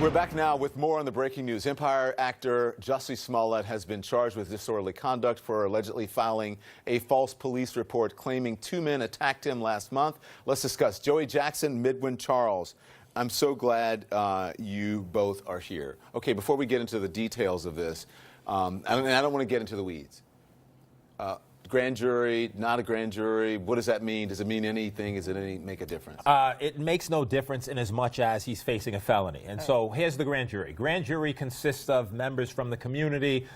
We're back now with more on the breaking news. Empire actor Jussie Smollett has been charged with disorderly conduct for allegedly filing a false police report claiming two men attacked him last month. Let's discuss. Joey Jackson, Midwin Charles. I'm so glad you both are here. Okay, before we get into the details of this, I don't want to get into the weeds. Grand jury, not a grand jury, what does that mean? Does it mean anything? Does it make a difference? It makes no difference in as much as he's facing a felony. And so here's the grand jury. Grand jury consists of members from the community.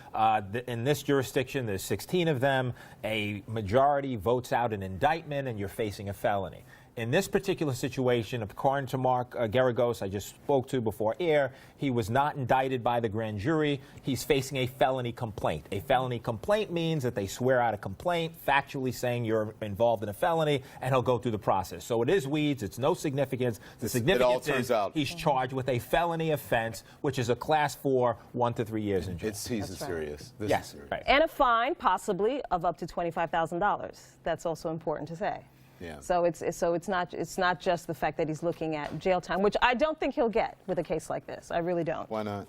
In this jurisdiction, there's 16 of them. A majority votes out an indictment, and you're facing a felony. In this particular situation, according to Mark Geragos, I just spoke to before air, he was not indicted by the grand jury. He's facing a felony complaint. A felony complaint means that they swear out a complaint, factually saying you're involved in a felony, and he'll go through the process. So it is weeds. It's no significance. The significance is he's charged with a felony offense, which is a class 4, 1 to 3 years in jail. He's serious. This is serious. Right. And a fine, possibly, of up to $25,000. That's also important to say. Yeah. So it's not just the fact that he's looking at jail time, which I don't think he'll get with a case like this. I really don't. Why not?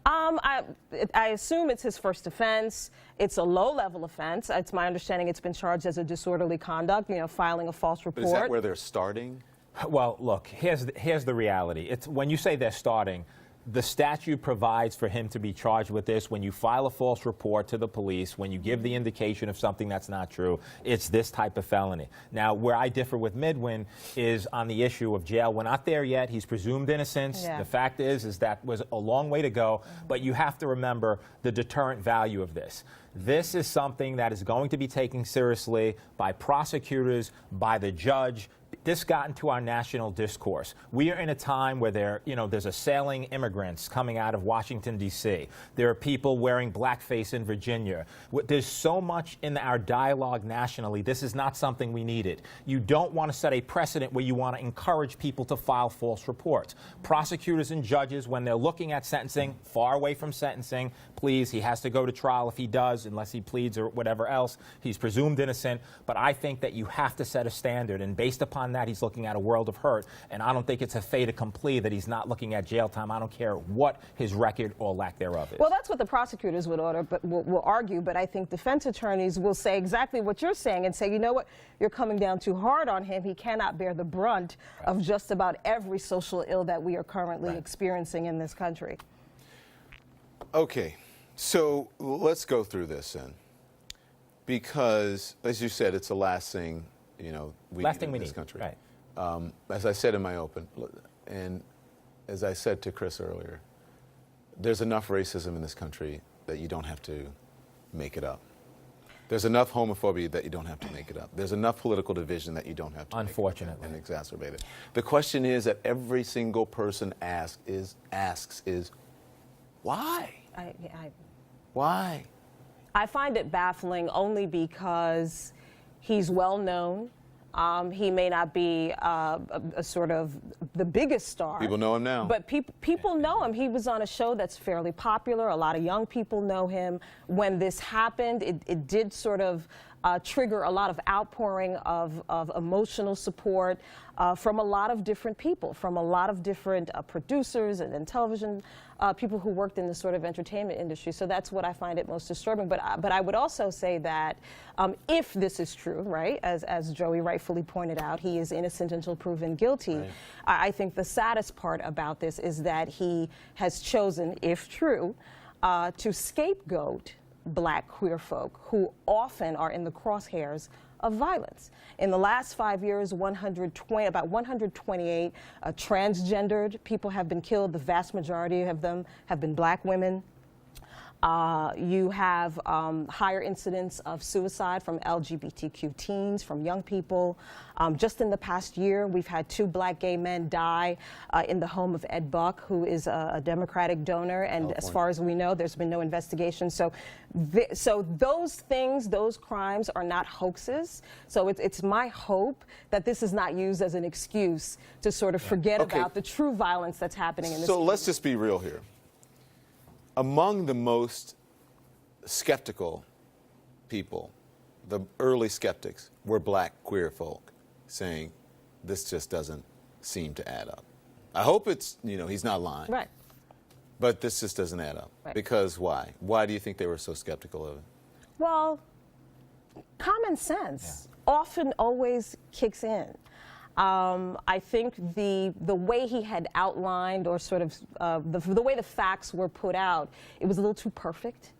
I assume it's his first offense. It's a low-level offense. It's my understanding it's been charged as a disorderly conduct, filing a false report. But is that where they're starting? Well, look, here's the reality. It's when you say they're starting, the statute provides for him to be charged with this. When you file a false report to the police, when you give the indication of something that's not true, it's this type of felony. Now, where I differ with Midwin is on the issue of jail. We're not there yet. He's presumed innocence. Yeah. The fact is that was a long way to go, but you have to remember the deterrent value of this. This is something that is going to be taken seriously by prosecutors, by the judge. This got into our national discourse. We are in a time where there's assailing immigrants coming out of Washington, D.C. There are people wearing blackface in Virginia. There's so much in our dialogue nationally. This is not something we needed. You don't want to set a precedent where you want to encourage people to file false reports. Prosecutors and judges, when they're looking at sentencing, far away from sentencing, please, he has to go to trial if he does, unless he pleads or whatever else. He's presumed innocent. But I think that you have to set a standard, and based upon that, he's looking at a world of hurt, and I don't think it's a fait accompli that he's not looking at jail time. I don't care what his record or lack thereof is. Well, that's what the prosecutors would will argue, but I think defense attorneys will say exactly what you're saying and say, you know what, you're coming down too hard on him. He cannot bear the brunt of just about every social ill that we are currently experiencing in this country. Okay, so let's go through this then, because, as you said, it's the last thing we need in this country. Right. As I said in my open, and as I said to Chris earlier, there's enough racism in this country that you don't have to make it up. There's enough homophobia that you don't have to make it up. There's enough political division that you don't have to unfortunately make it up and exacerbate it. The question is that every single person asks is why? Why? I find it baffling only because he's well known. He may not be a sort of the biggest star. People know him now. But people know him. He was on a show that's fairly popular. A lot of young people know him. When this happened, it did sort of trigger a lot of outpouring of emotional support from a lot of different people, from a lot of different producers and television people who worked in the sort of entertainment industry. So that's what I find it most disturbing. But I would also say that if this is true, right, as Joey rightfully pointed out, he is innocent until proven guilty. Right. I think the saddest part about this is that he has chosen, if true, to scapegoat black queer folk who often are in the crosshairs of violence. In the last 5 years, about 128 transgendered people have been killed. The vast majority of them have been black women. You have higher incidence of suicide from LGBTQ teens, from young people. Just in the past year, we've had 2 black gay men die in the home of Ed Buck, who is a Democratic donor, and as far as we know, there's been no investigation. So those things, those crimes are not hoaxes. So it's my hope that this is not used as an excuse to sort of forget about the true violence that's happening in this community. So let's just be real here. Among the most skeptical people, the early skeptics, were black queer folk saying, this just doesn't seem to add up. I hope it's, he's not lying. Right. But this just doesn't add up. Right. Because why? Why do you think they were so skeptical of it? Well, common sense often always kicks in. I think the way he had outlined, or sort of the way the facts were put out, it was a little too perfect.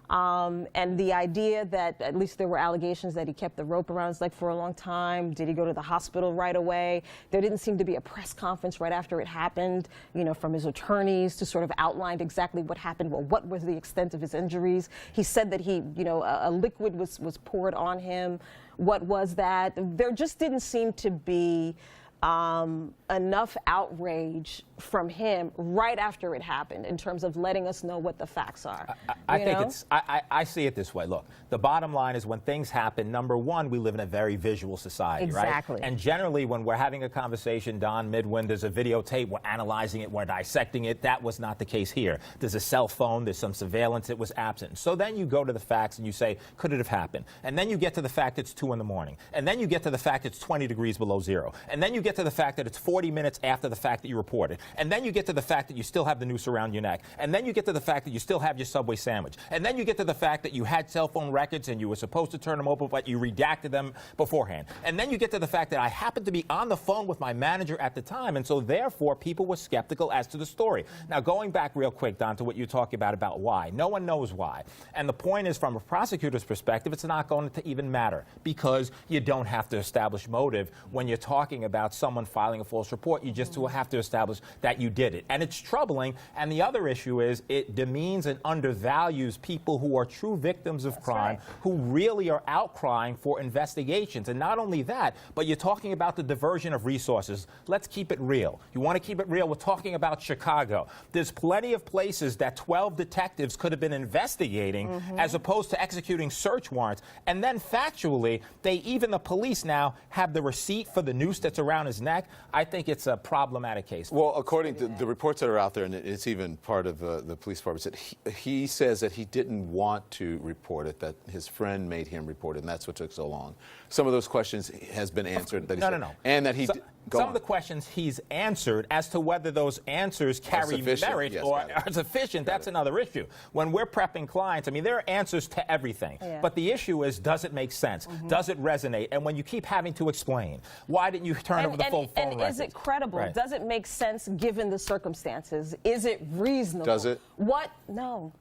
And the idea that, at least there were allegations that he kept the rope around his leg for a long time. Did he go to the hospital right away? There didn't seem to be a press conference right after it happened, you know, from his attorneys to sort of outline exactly what happened. Well, what was the extent of his injuries? He said that he, you know, a liquid was poured on him. What was that? There just didn't seem to be enough outrage from him right after it happened in terms of letting us know what the facts are. I see it this way. Look, the bottom line is when things happen, number one, we live in a very visual society, right? Exactly. And generally when we're having a conversation, Don, Midwin, there's a videotape, we're analyzing it, we're dissecting it. That was not the case here. There's a cell phone, there's some surveillance, it was absent. So then you go to the facts and you say, could it have happened? And then you get to the fact it's 2 in the morning. And then you get to the fact it's 20 degrees below zero. And then you get to the fact that it's 40 minutes after the fact that you reported. And then you get to the fact that you still have the noose around your neck. And then you get to the fact that you still have your Subway sandwich. And then you get to the fact that you had cell phone records and you were supposed to turn them over, but you redacted them beforehand. And then you get to the fact that I happened to be on the phone with my manager at the time, and so therefore people were skeptical as to the story. Now, going back real quick, Don, to what you're talking about why. No one knows why. And the point is, from a prosecutor's perspective, it's not going to even matter because you don't have to establish motive when you're talking about someone filing a false report. You just have to establish that you did it. And it's troubling. And the other issue is it demeans and undervalues people who are true victims of crime, who really are outcrying for investigations. And not only that, but you're talking about the diversion of resources. Let's keep it real. You want to keep it real? We're talking about Chicago. There's plenty of places that 12 detectives could have been investigating as opposed to executing search warrants. And then factually, even the police now have the receipt for the noose that's around his neck. I think it's a problematic case. Well, according to the reports that are out there, and it's even part of the police department, he says that he didn't want to report it, that his friend made him report it, and that's what took so long. Some of those questions has been answered. That No. And that he some of the questions he's answered. As to whether those answers carry merit or are sufficient, that's another issue. When we're prepping clients, I mean, there are answers to everything. But the issue is, does it make sense? Does it resonate? And when you keep having to explain, why didn't you turn over the full phone records? And is it credible? Right. Does it make sense given the circumstances? Is it reasonable? Does it? What? No.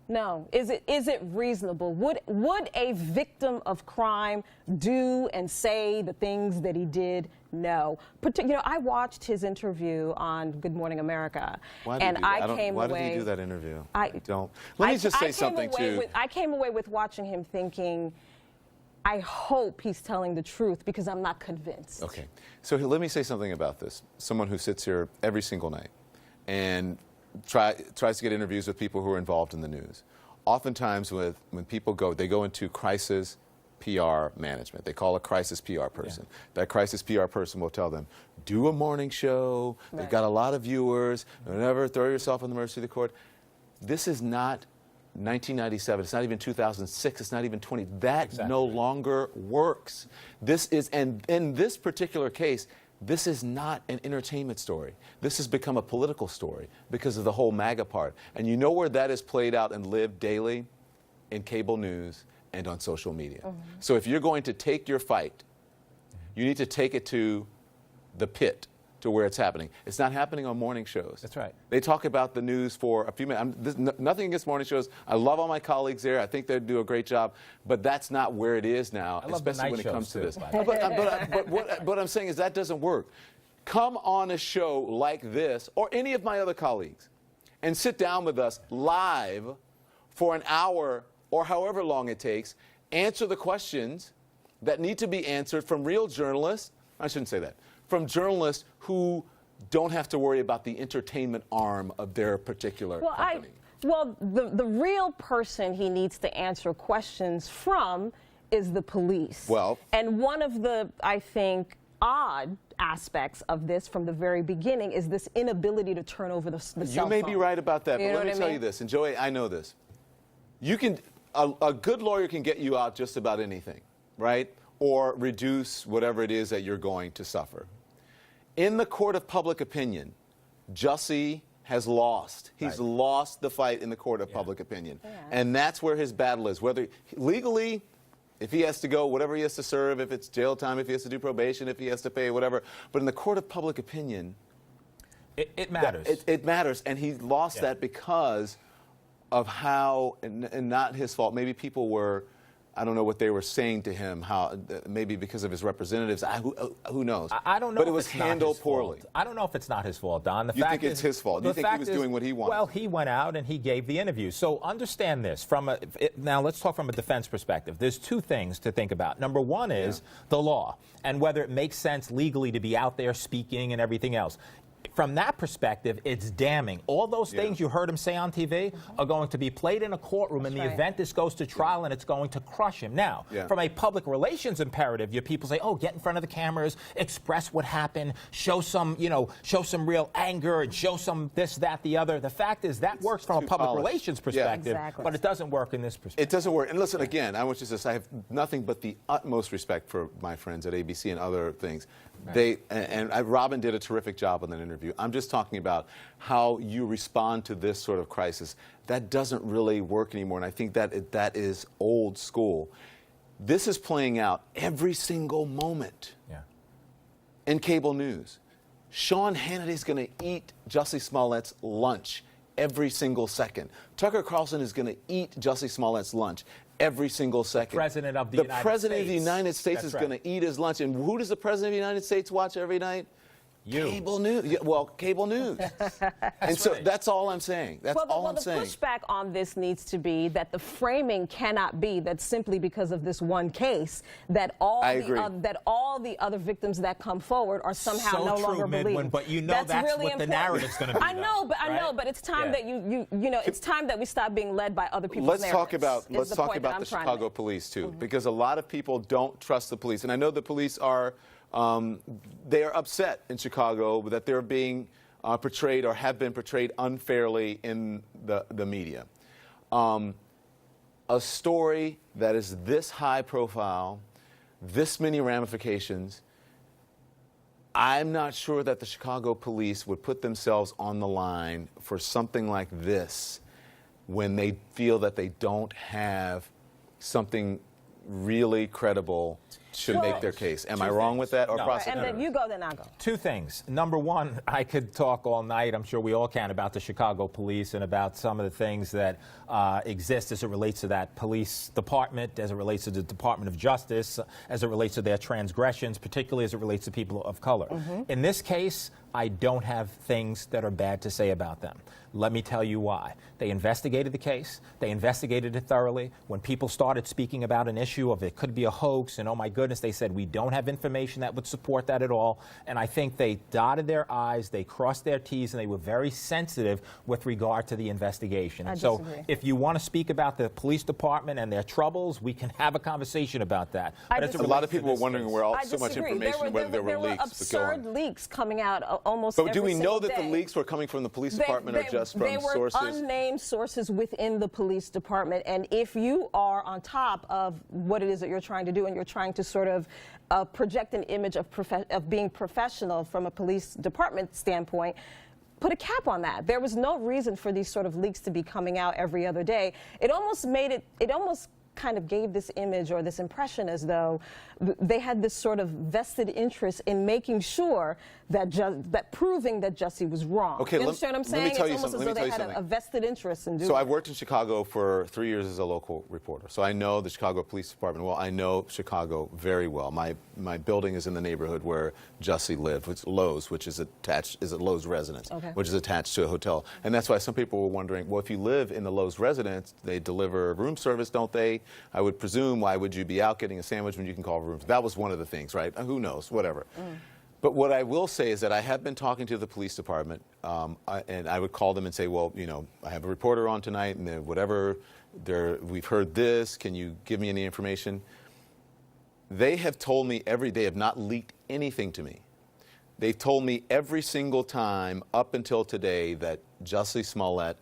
No. Is it reasonable? Would a victim of crime do and say the things that he did? No. You know, I watched his interview on Good Morning America, Why did he do that interview? I don't. Let me just say something too. I came away with watching him thinking, I hope he's telling the truth because I'm not convinced. Okay. So let me say something about this. Someone who sits here every single night and tries to get interviews with people who are involved in the news. Oftentimes when people they go into crisis PR management. They call a crisis PR person. That crisis PR person will tell them, do a morning show. They've got a lot of viewers. Never throw yourself on the mercy of the court. This is not 1997. It's not even 2006. It's not even 20. That no longer works. And in this particular case, this is not an entertainment story. This has become a political story because of the whole MAGA part. And you know where that is played out and lived daily? In cable news and on social media. So if you're going to take your fight, you need to take it to the pit, to where it's happening. It's not happening on morning shows. That's right. They talk about the news for a few minutes. Nothing against morning shows. I love all my colleagues there. I think they do a great job. But that's not where it is now, especially when it comes to this. But what I'm saying is that doesn't work. Come on a show like this, or any of my other colleagues, and sit down with us live for an hour or however long it takes, answer the questions that need to be answered from real journalists. I shouldn't say that. From journalists who don't have to worry about the entertainment arm of their particular company. The real person he needs to answer questions from is the police. And one of the, I think, odd aspects of this from the very beginning is this inability to turn over the cell phone. You may be right about that, but let me tell you this, and Joey, I know this. A good lawyer can get you out just about anything, right? Or reduce whatever it is that you're going to suffer. In the court of public opinion, Jussie has lost. He's Right. lost the fight in the court of public opinion. And that's where his battle is. Whether legally, if he has to go, whatever he has to serve, if it's jail time, if he has to do probation, if he has to pay, whatever. But in the court of public opinion, it matters. It matters. And he lost that because of how, and not his fault, maybe people were, I don't know what they were saying to him, how maybe because of his representatives, who knows? I don't know. But it if was it's not handled his poorly. fault. I don't know if it's not his fault, Don. You think it's his fault? You think he was doing what he wanted? Well, he went out and he gave the interview. So understand this. Now let's talk from a defense perspective. There's two things to think about. Number one is the law and whether it makes sense legally to be out there speaking and everything else. From that perspective, it's damning. All those things you heard him say on TV are going to be played in a courtroom in the event this goes to trial, and it's going to crush him. Now, from a public relations imperative, your people say, oh, get in front of the cameras, express what happened, show some real anger, and show some this, that, the other. The fact is that works from a public relations perspective, but it doesn't work in this perspective. It doesn't work. And listen, again, I want you to say I have nothing but the utmost respect for my friends at ABC and other things. Robin did a terrific job on that interview. I'm just talking about how you respond to this sort of crisis. That doesn't really work anymore, and I think that is old school. This is playing out every single moment in cable news. Sean Hannity's going to eat Jussie Smollett's lunch every single second. Tucker Carlson is going to eat Jussie Smollett's lunch every single second. The President of the United States is going to eat his lunch. And who does the President of the United States watch every night? Cable news. Yeah, well, cable news. And so that's all I'm saying. That's all I'm saying. The pushback on this needs to be that the framing cannot be that simply because of this one case that all the other victims that come forward are somehow no longer believed. But you know that's really what the narrative's going to be. I know, but it's time that it's time that we stop being led by other people's narratives. Let's talk about the Chicago police too, because a lot of people don't trust the police, and I know the police are. They are upset in Chicago that they're being portrayed or have been portrayed unfairly in the media. A story that is this high profile, this many ramifications, I'm not sure that the Chicago police would put themselves on the line for something like this when they feel that they don't have something really credible to make their case. Am I wrong with that? Or and then you go, then I go. Two things. Number one, I could talk all night, I'm sure we all can, about the Chicago police and about some of the things that exist as it relates to that police department, as it relates to the Department of Justice, as it relates to their transgressions, particularly as it relates to people of color. In this case, I don't have things that are bad to say about them. Let me tell you why. They investigated the case. They investigated it thoroughly. When people started speaking about an issue of it could be a hoax and oh my goodness, they said we don't have information that would support that at all. And I think they dotted their I's, they crossed their T's, and they were very sensitive with regard to the investigation. And so if you want to speak about the police department and their troubles, we can have a conversation about that. But a lot of people were wondering where so much information, whether there were leaks. There were absurd leaks coming out almost every single day. But do we know that the leaks were coming from the police department or just from sources? They were unnamed sources within the police department. And if you are on top of what it is that you're trying to do and you're trying to sort of project an image of being professional from a police department standpoint, put a cap on that. There was no reason for these sort of leaks to be coming out every other day. It almost kind of gave this image or this impression as though they had this sort of vested interest in making sure that proving that Jussie was wrong. Okay, you understand what I'm saying? It's almost as though they had a vested interest in doing it. So I've worked in Chicago for 3 years as a local reporter. So I know the Chicago Police Department well. I know Chicago very well. My building is in the neighborhood where Jussie lived, which Lowe's, which is a Lowe's residence, which is attached to a hotel. And that's why some people were wondering, well, if you live in the Lowe's residence, they deliver room service, don't they? I would presume, why would you be out getting a sandwich when you can call room? That was one of the things, right? Who knows, whatever. But what I will say is that I have been talking to the police department, and I would call them and say, well, you know, I have a reporter on tonight, and we've heard this. Can you give me any information? They have told me they have not leaked anything to me. They've told me every single time up until today that Jussie Smollett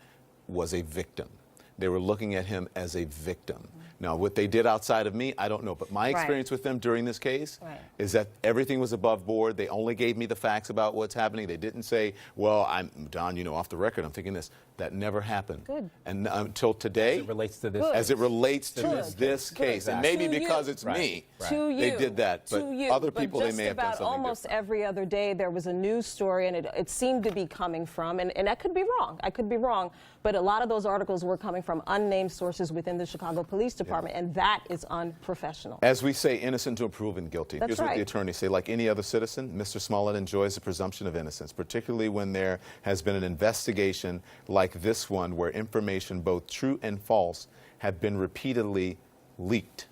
was a victim. They were looking at him as a victim. Now, what they did outside of me, I don't know. But my experience with them during this case is that everything was above board. They only gave me the facts about what's happening. They didn't say, well, Don, you know, off the record, I'm thinking this. That never happened. Good. And until today, As it relates to this, as it relates to this Good. case, and maybe To because you. it's me, To you. they did that. But To you. other people, but they may have done just something about almost different. every other day, there was a news story, and it seemed to be coming from, and I could be wrong. I could be wrong. But a lot of those articles were coming from unnamed sources within the Chicago Police Department, and that is unprofessional. As we say, innocent until proven guilty. That's Here's what right. the attorneys say. Like any other citizen, Mr. Smollett enjoys the presumption of innocence, particularly when there has been an investigation like this one where information, both true and false, have been repeatedly leaked.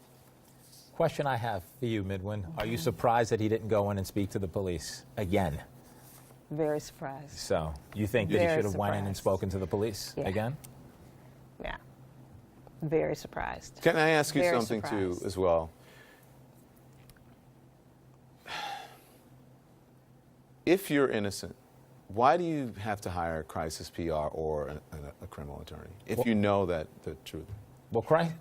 question I have for you, Midwin, are you surprised that he didn't go in and speak to the police again? Very surprised. So you think that he Very should have went in and surprised. spoken to the police Yeah. again? Yeah. Very surprised. Can I ask you Very something, too, surprised. as well? If you're innocent, why do you have to hire a crisis PR or a criminal attorney if you know that the truth? Well, Christ.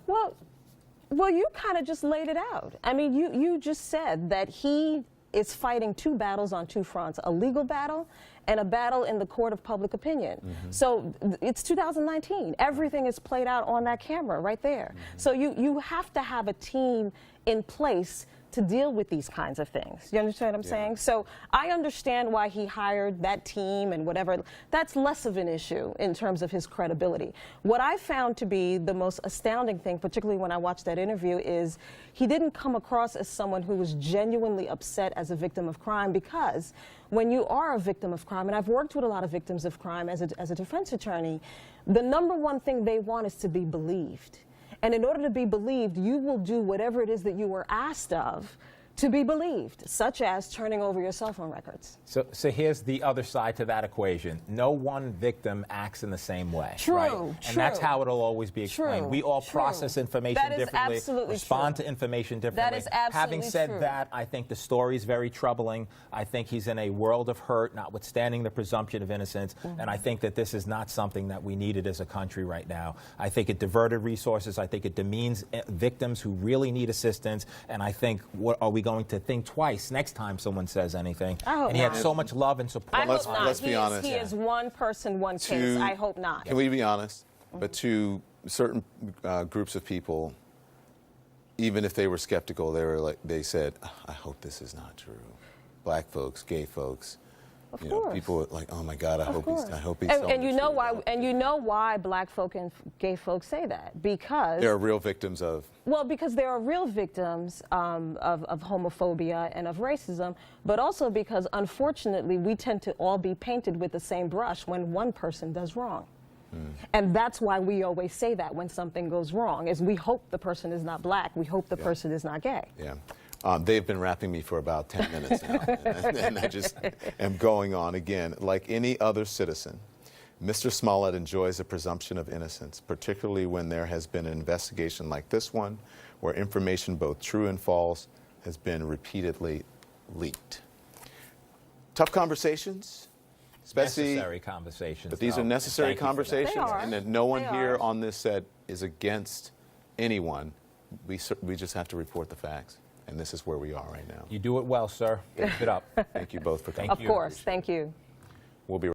Well, you kind of just laid it out. I mean, you just said that he is fighting two battles on two fronts, a legal battle and a battle in the court of public opinion. So it's 2019. Everything is played out on that camera right there. So you have to have a team in place to deal with these kinds of things. You understand what I'm saying? So I understand why he hired that team and whatever. That's less of an issue in terms of his credibility. What I found to be the most astounding thing, particularly when I watched that interview, is he didn't come across as someone who was genuinely upset as a victim of crime, because when you are a victim of crime, and I've worked with a lot of victims of crime as a defense attorney, the number one thing they want is to be believed. And in order to be believed, you will do whatever it is that you were asked of to be believed, such as turning over your cell phone records. So here's the other side to that equation. No one victim acts in the same way. True, right? true. And that's how it'll always be explained. True, We all true. process information That is differently, absolutely respond true. to information differently. That is absolutely Having said true. that, I think the story is very troubling. I think he's in a world of hurt, notwithstanding the presumption of innocence. And I think that this is not something that we needed as a country right now. I think it diverted resources. I think it demeans victims who really need assistance. And I think, what are we going to think twice next time someone says anything? I hope And he had not. so much love and support. I Let's- hope not. let's be honest. He is one person, one case. I hope not. Can we be honest? But to certain groups of people, even if they were skeptical, they said, "I hope this is not true." Black folks, gay folks, Of you know, course. people were like, "Oh my God, I hope he's And telling you the know truth." why? And you know why black folk and gay folks say that? Because They're real victims of. Well, because there are real victims of homophobia and of racism, but also because, unfortunately, we tend to all be painted with the same brush when one person does wrong. And that's why we always say that when something goes wrong, is we hope the person is not black, we hope the person is not gay. Yeah. They've been wrapping me for about 10 minutes now, and I just am going on again. Like any other citizen, Mr. Smollett enjoys a presumption of innocence, particularly when there has been an investigation like this one, where information, both true and false, has been repeatedly leaked. Tough conversations, especially Necessary conversations. but these though, are and necessary thank you for that. conversations, They are. and that no one They here are. on this set is against anyone. We just have to report the facts, and this is where we are right now. You do it well, sir. Keep it up. Thank you both for coming. Thank Of you. course. Thank you. We'll be